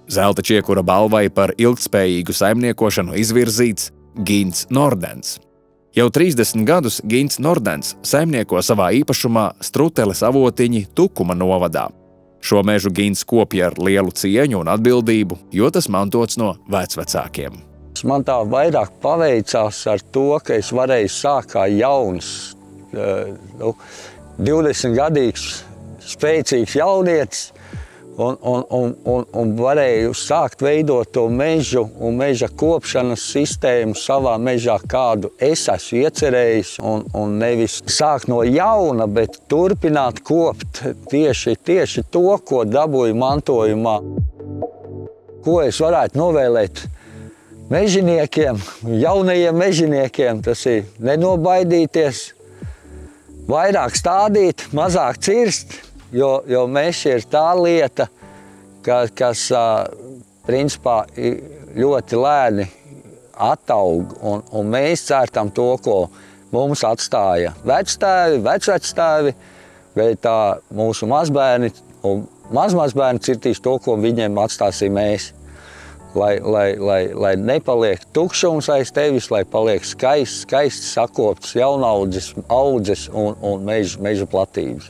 Zelta čiekura balvai par ilgtspējīgu saimniekošanu izvirzīts Gints Nordens. Jau 30 gadus Gints Nordens saimnieko savā īpašumā Struteles avotiņi Tukuma novadā. Šo mežu Gints kopja ar lielu cieņu un atbildību, jo tas mantots no vecvecākiem. Man tā vairāk paveicās ar to, ka es varēju sākt kā jauns, 20-gadīgs, spēcīgs jaunietis, un varēju sākt veidot to mežu un meža kopšanas sistēmu savā mežā, kādu es esmu iecerējis, un nevis sākt no jauna, bet turpināt kopt tieši to, ko dabūju mantojumā. Ko es varētu novēlēt mežiniekiem, jaunajiem mežiniekiem, tas ir nenobaidīties, vairāk stādīt, mazāk cirst, jo mežs ir tā lieta, kas principā ļoti lēni attaug, un mēs cērtam to, ko mums atstāja vectēvi, vecvectēvi, vai tā mūsu mazbērni un mazmazbērni cirtīs to, ko viņiem atstāsim mēs. Lai nepaliek tukšums aiz tevis, lai paliek skaisti sakopts jaunaudzes, audzes un meža platības.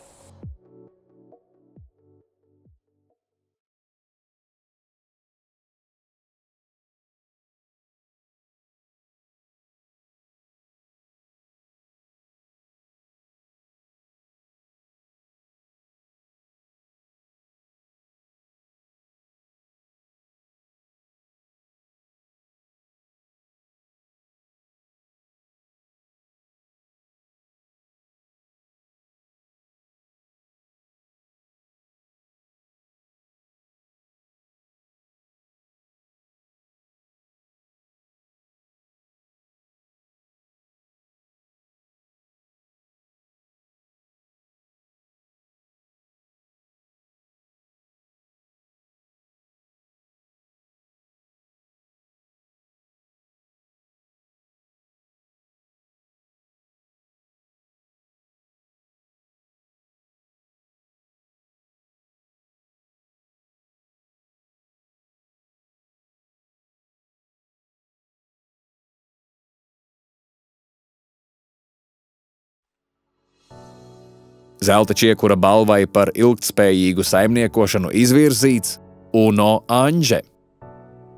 Zelta čiekura balvai par ilgtspējīgu saimniekošanu izvirzīts Uno Anže.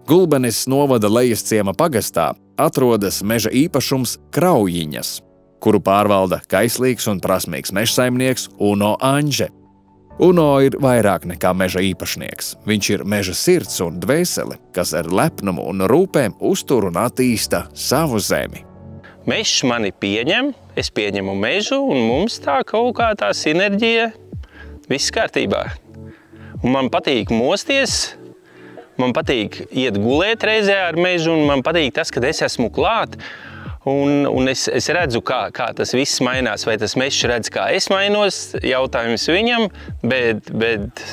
Gulbenes novada Lejasciema pagastā atrodas meža īpašums Kraujiņas, kuru pārvalda kaislīgs un prasmīgs mežsaimnieks Uno Anže. Uno ir vairāk nekā meža īpašnieks. Viņš ir meža sirds un dvēsele, kas ar lepnumu un rūpēm uztur un attīsta savu zemi. Mežs mani pieņem, es pieņemu mežu, un mums tā kaut kā tā sinerģija, viss kārtībā. Un man patīk mosties, man patīk iet gulēt reizē ar mežu, un man patīk tas, kad es esmu klāt, un es redzu, kā tas viss mainās, vai tas mežs redz, kā es mainos, jautājums viņam, bet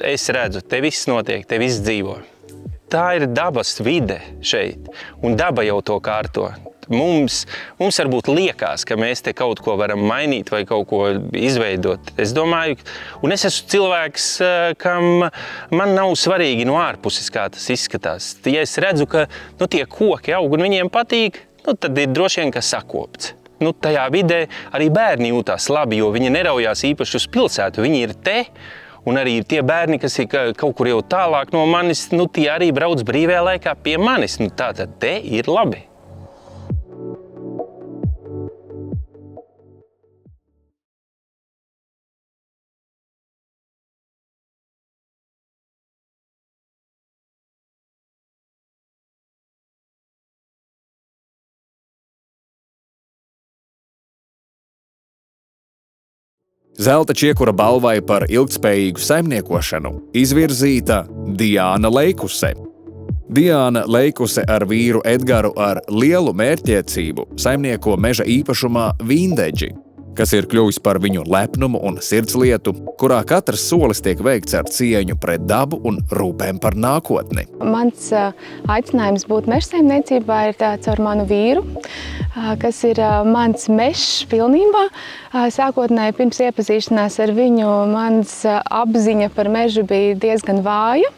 es redzu, te viss notiek, te viss dzīvo. Tā ir dabas vide šeit, un daba jau to kārto. Mums varbūt liekas, ka mēs te kaut ko varam mainīt vai kaut ko izveidot. Es domāju, un es esmu cilvēks, kam man nav svarīgi no ārpuses, kā tas izskatās. Ja es redzu, ka tie koki aug un viņiem patīk, tad ir droši vien, ka sakopts. Tajā vidē arī bērni jūtās labi, jo viņi neraujās īpaši uz pilsētu. Viņi ir te, un arī tie bērni, kas ir kaut kur jau tālāk no manis, tie arī brauc brīvajā laikā pie manis. Tātad te ir labi. Zelta čiekura balvai par ilgtspējīgu saimniekošanu izvirzīta Diāna Leikuse. Diāna Leikuse ar vīru Edgaru ar lielu mērķtiecību saimnieko meža īpašumā Vindeģi, kas ir kļuvis par viņu lepnumu un sirdslietu, kurā katrs solis tiek veikts ar cieņu pret dabu un rūpēm par nākotni. Mans aicinājums būt mežsaimniecībā ir caur manu vīru. kas ir mans mežs pilnībā. Sākotnēji pirms iepazīšanās ar viņu mans apziņa par mežu bija diezgan vāja.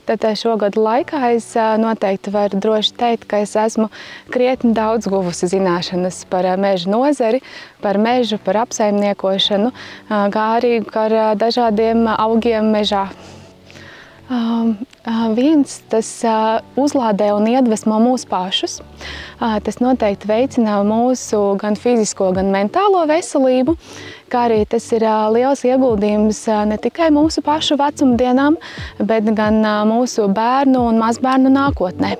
Tad šogadu laikā es noteikti varu droši teikt, ka es esmu krietni daudz guvusi zināšanas par meža nozari, par mežu, par apsaimniekošanu, kā arī par dažādiem augiem mežā. Viens, tas uzlādē un iedvesmo mūs pašus. Tas noteikti veicina mūsu gan fizisko, gan mentālo veselību, kā arī tas ir liels ieguldījums ne tikai mūsu pašu vecumdienām, bet gan mūsu bērnu un mazbērnu nākotnē.